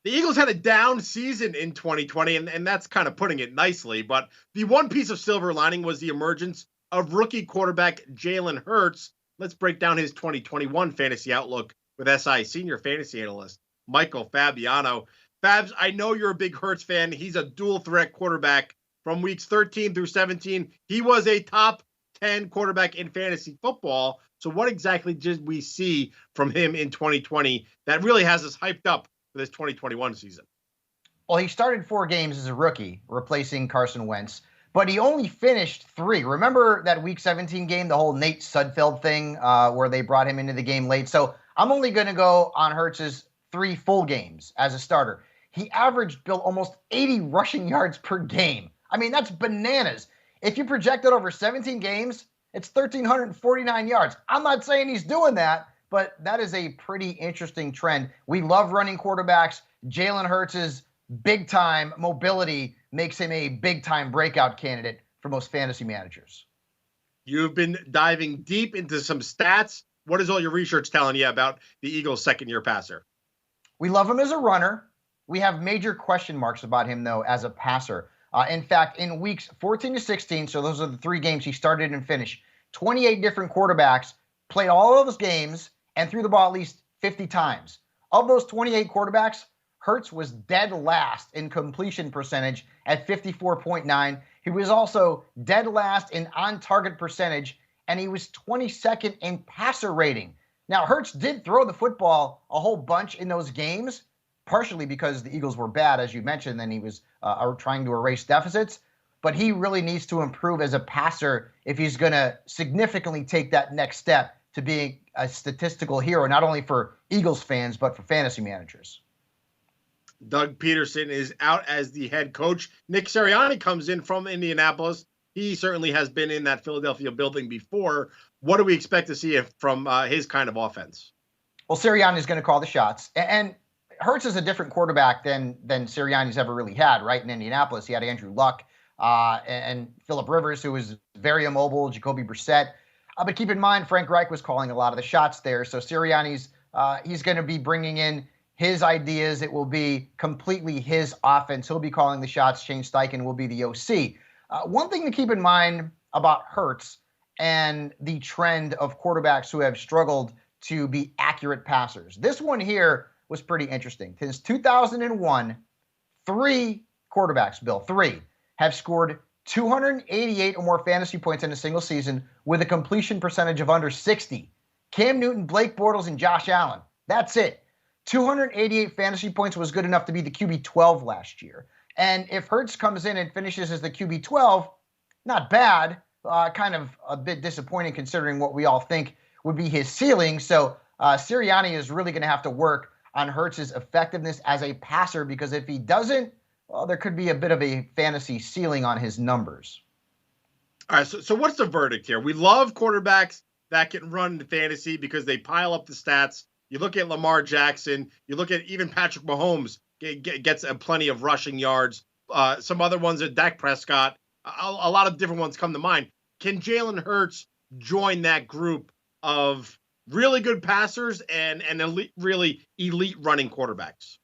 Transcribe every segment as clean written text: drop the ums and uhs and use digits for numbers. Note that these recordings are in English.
The Eagles had a down season in 2020, and that's kind of putting it nicely. But the one piece of silver lining was the emergence of rookie quarterback Jalen Hurts. Let's break down his 2021 fantasy outlook with SI senior fantasy analyst Michael Fabiano. Fabs, I know you're a big Hurts fan. He's a dual threat quarterback from weeks 13 through 17. He was a top 10 quarterback in fantasy football. So what exactly did we see from him in 2020 that really has us hyped up for this 2021 season? Well, he started 4 games as a rookie, replacing Carson Wentz, but he only finished 3. Remember that Week 17 game, the whole Nate Sudfeld thing, where they brought him into the game late? So I'm only going to go on Hurts's 3 full games as a starter. He averaged, Bill, almost 80 rushing yards per game. I mean, that's bananas. If you project it over 17 games, it's 1,349 yards. I'm not saying he's doing that, but that is a pretty interesting trend. We love running quarterbacks. Jalen Hurts' big-time mobility makes him a big-time breakout candidate for most fantasy managers. You've been diving deep into some stats. What is all your research telling you about the Eagles' second-year passer? We love him as a runner. We have major question marks about him, though, as a passer. In fact, in weeks 14 to 16, so those are the 3 games he started and finished, 28 different quarterbacks played all of those games and threw the ball at least 50 times. Of those 28 quarterbacks, Hurts was dead last in completion percentage at 54.9. He was also dead last in on-target percentage, and he was 22nd in passer rating. Now, Hurts did throw the football a whole bunch in those games, partially because the Eagles were bad, as you mentioned, and he was trying to erase deficits. But he really needs to improve as a passer if he's going to significantly take that next step to being a statistical hero, not only for Eagles fans, but for fantasy managers. Doug Peterson is out as the head coach. Nick Sirianni comes in from Indianapolis. He certainly has been in that Philadelphia building before. What do we expect to see from his kind of offense? Well, Sirianni is going to call the shots. And Hurts is a different quarterback than Sirianni's ever really had, right? In Indianapolis, he had Andrew Luck and Phillip Rivers, who was very immobile, Jacoby Brissett. But keep in mind, Frank Reich was calling a lot of the shots there. So Sirianni's he's going to be bringing in his ideas. It will be completely his offense. He'll be calling the shots. Shane Steichen will be the OC. One thing to keep in mind about Hurts and the trend of quarterbacks who have struggled to be accurate passers. This one here was pretty interesting. Since 2001, 3 quarterbacks, Bill, 3, have scored 288 or more fantasy points in a single season with a completion percentage of under 60. Cam Newton, Blake Bortles, and Josh Allen. That's it. 288 fantasy points was good enough to be the QB 12 last year. And if Hurts comes in and finishes as the QB 12, not bad. Kind of a bit disappointing considering what we all think would be his ceiling. So Sirianni is really going to have to work on Hurts' effectiveness as a passer, because if he doesn't, well, there could be a bit of a fantasy ceiling on his numbers. All right, so what's the verdict here? We love quarterbacks that can run fantasy because they pile up the stats. You look at Lamar Jackson. You look at even Patrick Mahomes gets plenty of rushing yards. Some other ones are Dak Prescott. A lot of different ones come to mind. Can Jalen Hurts join that group of really good passers and really elite running quarterbacks?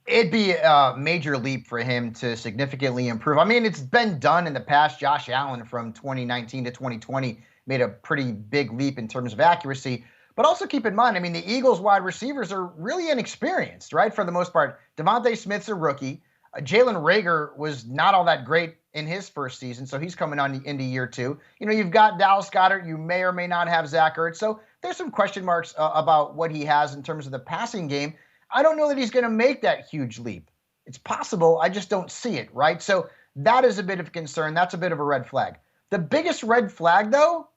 It'd be a major leap for him to significantly improve. I mean, it's been done in the past. Josh Allen from 2019 to 2020 made a pretty big leap in terms of accuracy. But also keep in mind, I mean, the Eagles wide receivers are really inexperienced, right? For the most part, Devontae Smith's a rookie. Jalen Reagor was not all that great in his first season, so he's coming on into year 2. You know, you've got Dallas Goedert. You may or may not have Zach Ertz. So there's some question marks about what he has in terms of the passing game. I don't know that he's going to make that huge leap. It's possible. I just don't see it, right? So that is a bit of concern. That's a bit of a red flag. The biggest red flag, though,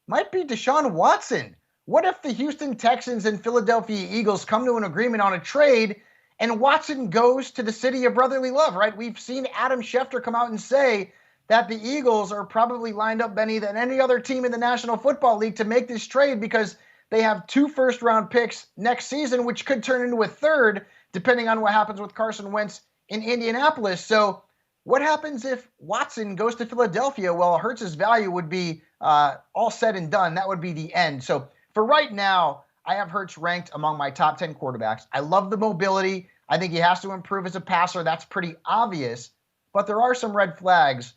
might be Deshaun Watson. What if the Houston Texans and Philadelphia Eagles come to an agreement on a trade and Watson goes to the city of brotherly love, right? We've seen Adam Schefter come out and say that the Eagles are probably lined up, Benny, than any other team in the National Football League to make this trade because they have 2 first-round picks next season, which could turn into a third, depending on what happens with Carson Wentz in Indianapolis. So what happens if Watson goes to Philadelphia? Well, Hurts' value would be all said and done. That would be the end. So for right now, I have Hurts ranked among my top 10 quarterbacks. I love the mobility. I think he has to improve as a passer. That's pretty obvious. But there are some red flags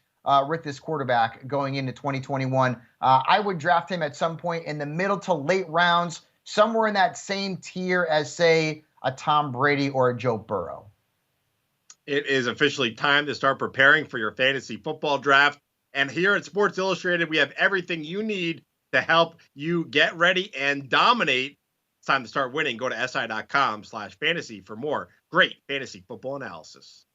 with this quarterback going into 2021. I would draft him at some point in the middle to late rounds, somewhere in that same tier as, say, a Tom Brady or a Joe Burrow. It is officially time to start preparing for your fantasy football draft. And here at Sports Illustrated, we have everything you need to help you get ready and dominate. It's time to start winning. Go to si.com/fantasy for more great fantasy football analysis.